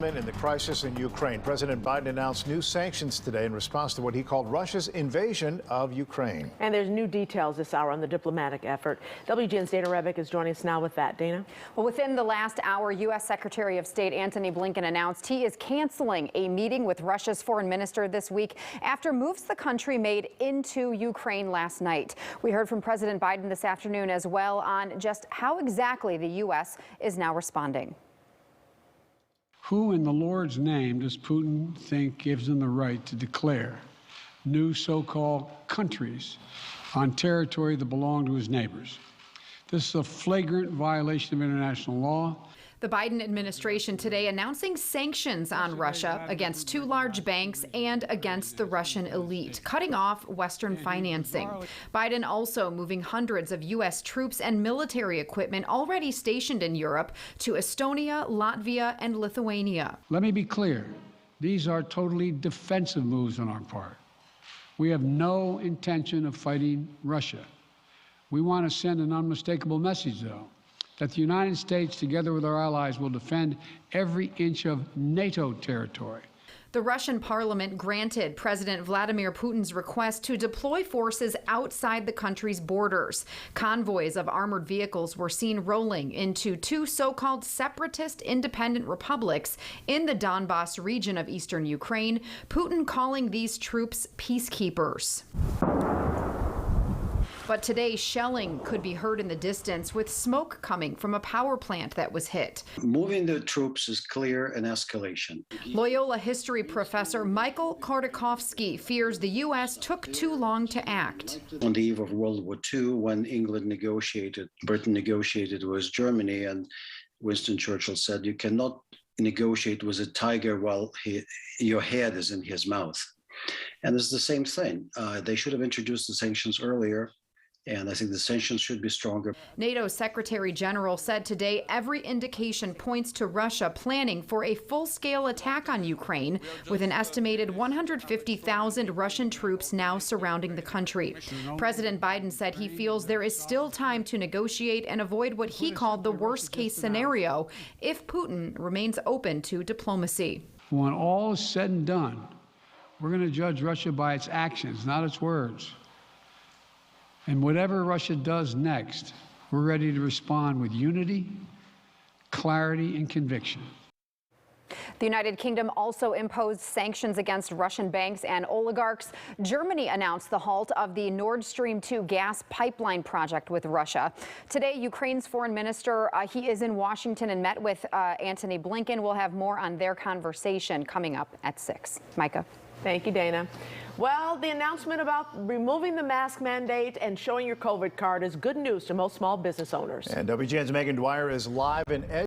In the crisis in Ukraine, President Biden announced new sanctions today in response to what he called Russia's invasion of Ukraine. And there's new details this hour on the diplomatic effort. WGN's Dana Rebick is joining us now with that. Dana? Well, within the last hour, U.S. Secretary of State Antony Blinken announced he is canceling a meeting with Russia's foreign minister this week after moves the country made into Ukraine last night. We heard from President Biden this afternoon as well on just how exactly the U.S. is now responding. Who in the Lord's name does Putin think gives him the right to declare new so-called countries on territory that belong to his neighbors? This is a flagrant violation of international law. The Biden administration today announcing sanctions on Russia against two large banks and against the Russian elite, cutting off Western financing. Biden also moving hundreds of U.S. troops and military equipment already stationed in Europe to Estonia, Latvia, and Lithuania. Let me be clear. These are totally defensive moves on our part. We have no intention of fighting Russia. We want to send an unmistakable message, though, that the United States, together with our allies, will defend every inch of NATO territory. The Russian parliament granted President Vladimir Putin's request to deploy forces outside the country's borders. Convoys of armored vehicles were seen rolling into two so-called separatist independent republics in the Donbas region of eastern Ukraine, Putin calling these troops peacekeepers. But today, shelling could be heard in the distance with smoke coming from a power plant that was hit. Moving the troops is clear an escalation. Loyola history professor Michael Khodorkovsky fears the U.S. took too long to act. On the eve of World War II, when Britain negotiated with Germany, and Winston Churchill said, you cannot negotiate with a tiger while your head is in his mouth. And it's the same thing. They should have introduced the sanctions earlier. And I think the sanctions should be stronger. NATO Secretary General said today every indication points to Russia planning for a full-scale attack on Ukraine, with an estimated 150,000 Russian troops now surrounding the country. President Biden said he feels there is still time to negotiate and avoid what he called the worst-case scenario if Putin remains open to diplomacy. When all is said and done, we're going to judge Russia by its actions, not its words. And whatever Russia does next, we're ready to respond with unity, clarity, and conviction. The United Kingdom also imposed sanctions against Russian banks and oligarchs. Germany announced the halt of the Nord Stream 2 gas pipeline project with Russia. Today, Ukraine's foreign minister, he is in Washington and met with Antony Blinken. We'll have more on their conversation coming up at 6. Micah. Thank you, Dana. Well, the announcement about removing the mask mandate and showing your COVID card is good news to most small business owners. And WGN's Megan Dwyer is live in